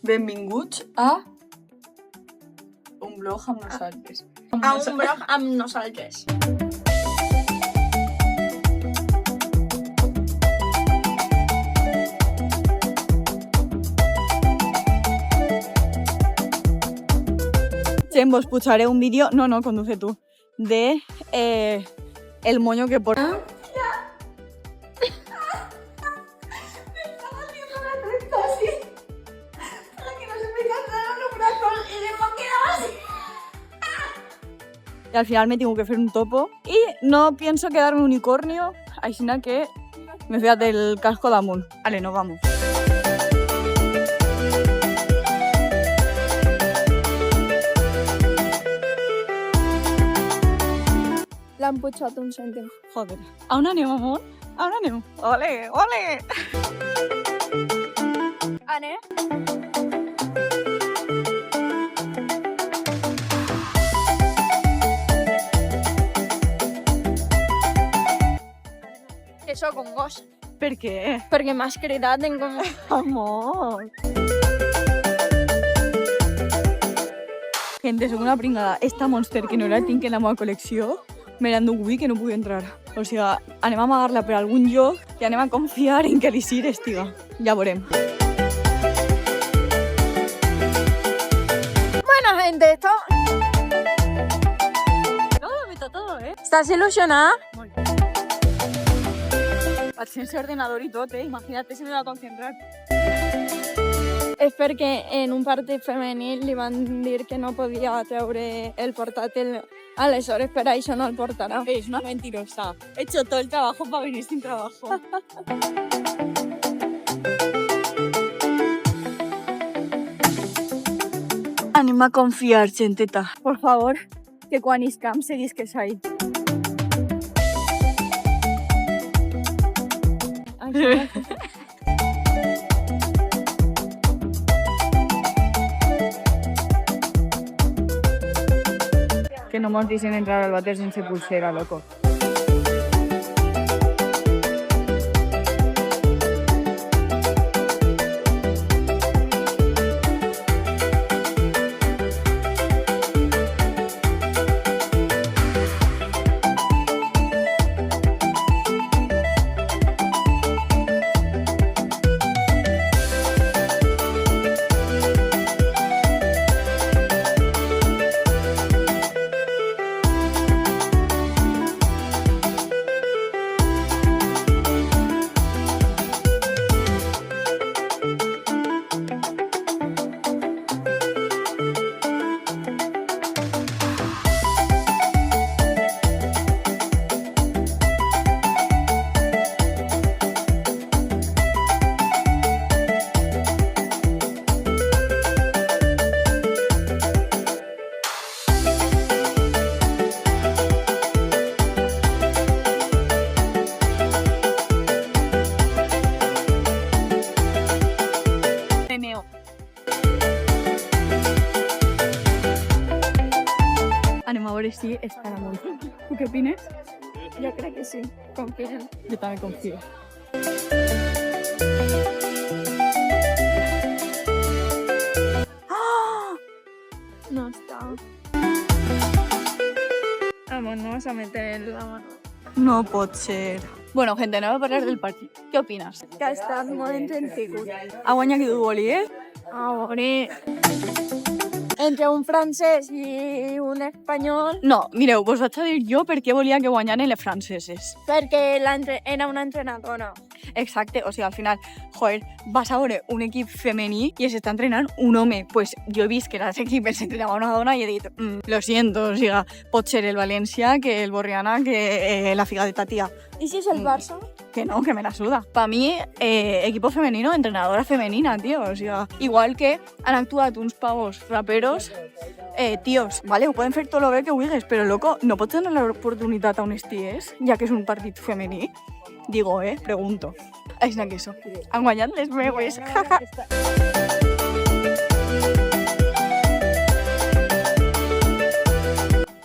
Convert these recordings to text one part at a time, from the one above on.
Benvinguts a un blog amb nosaltres. A un blog amb nosaltres. Vos pujaré un vídeo, no, conduce tú, de el moño que por... Y al final me tengo que hacer un topo y no pienso quedarme unicornio, así que me fui a hacer el casco de Amun. Vale, nos vamos. L'han pujat un cèntim. Joder. A on anem, amor? A on anem? Ole, ole! Anem? Que sóc un gos. Per què? Perquè m'has cridat en com... Amor. Gente, soc una pringada. Esta Monster, que no la tinc en la meva col·lecció, me l'han d'avui que no puc entrar. O sigui, anem a amagar-la per algun lloc i anem a confiar en que l'Isir estiga. Ja veurem. Bueno, gente, esto... Todo, ¿Estás ilusionada? Molt. Vaig sense ordenador i tot, Imagina't si me va concentrar. És perquè en un partit femení li van dir que no podia treure el portàtil. Aleshores, per això no el portarà. Es una mentirosa. He hecho todo el trabajo para venir sin trabajo. Anem a confiar, genteta. Por favor, que quan iscam seguís que s'hai. Que no nos dicen entrar al váter sense pulsera, loco. Anem a veure si estarà molt. Tu què opines? Jo crec que sí, confiem. Jo també confio. No està. Vamos, no vas a meter la mano. No pot ser. Bueno, gente, anem a parlar del partit. Què opines? Que ha estat molt entretingut. Ha guanyat qui tu volia, A veure... Entre un francès i un espanyol, No, mireu, vos vaig a dir jo per què volia que guanyaran les franceses. perquè era una entrenadora. Exacte, o sigui, al final, joder, vas a veure un equip femení i s'està entrenant un home. Pues jo he vist que a l'equip s'entrenava una dona i he dit, lo siento, o sigui, pot ser el València, que el Borriana, que la figa de Tatia. I si és el Barça? Que no, que me la suda. Pa mi, equipo femenino, entrenadora femenina, tío. O sea, igual que han actuat uns pavos raperos, tíos, vale, ho poden fer tot lo bé que vulguis, però, loco, no pots donar l'oportunitat a unes ties, ja que és un partit femení? Digo, pregunto. Així que això. Han guanyat les meues.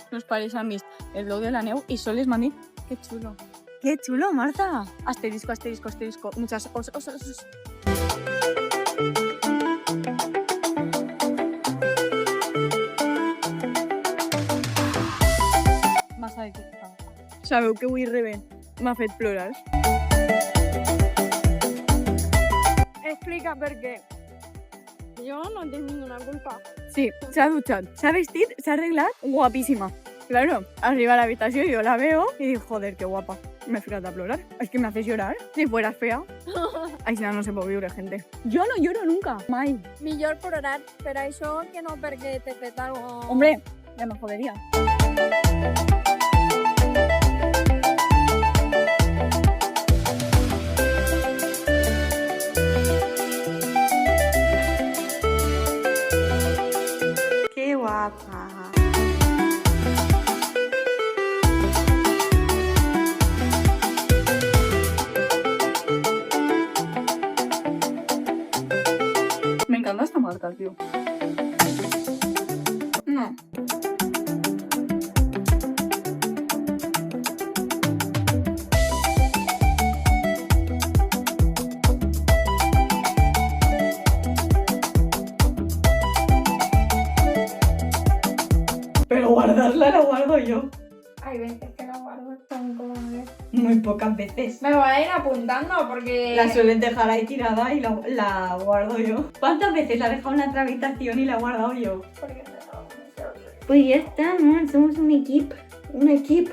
Nos pares han vist el blog de la neu i sols m'han dit, que xulo. ¡Qué chulo, Marta! Asterisco, asterisco, asterisco. Muchas os. Sabeu que avui Reben m'ha fet plorar. Explica per què. Jo no tinc ninguna culpa. Sí, s'ha dutxat, s'ha vestit, s'ha arreglat, guapísima. Claro, arriba a la habitación, yo la veo y digo, joder, qué guapa. Me he ficado a plorar. Es que me haces llorar. Si fueras fea. Ay, si no se puede vivir, gente. Yo no lloro nunca. Mai. Millor plorar per això que no perquè t'he fet algo... Hombre, ya me jodería. Qué guapa. Me encanta esta marca, tío. No. Pero guardarla la guardo yo. Hay veces que la guardo tan como es. Muy pocas veces. Me voy a ir apuntando porque... La suelen dejar ahí tirada y la guardo yo. ¿Cuántas veces la he dejado en la otra habitación y la he guardado yo? Porque me lo Pues ya está, ¿no? Somos un equipo. Un equipo.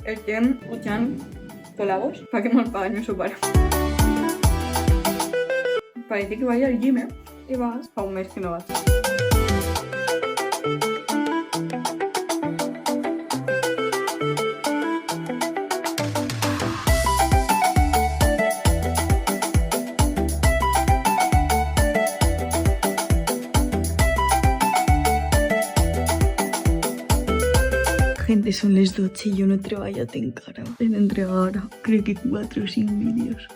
Estem pujant pelagos para que nos paguen su pare. Parece que vaya al gym, ¿eh? Y vas a un mes que no vas. Gente, son les 12 i jo no he treballat encara. He d'entregar ara, crec que 4 o 5 vídeos.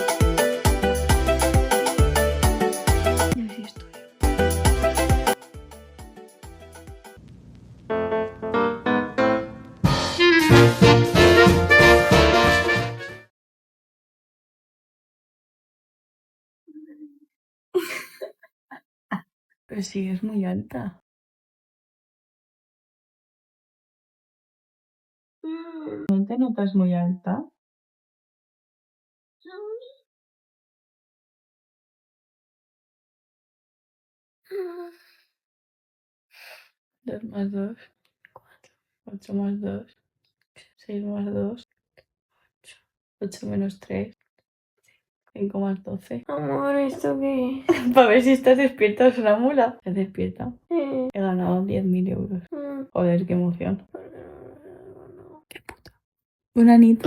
I així estoy. Pero sí, es muy alta. ¿No te notas muy alta? Dos más 2, 4. 8 más 2, 6 más 2, 8. 8 menos 3, 5 más 12. Amor, ¿esto qué? Para ver si estás despierta, es una mula. ¿Estás despierta? He ganado 10.000 euros. Joder, qué emoción. Qué puta. Buena nit.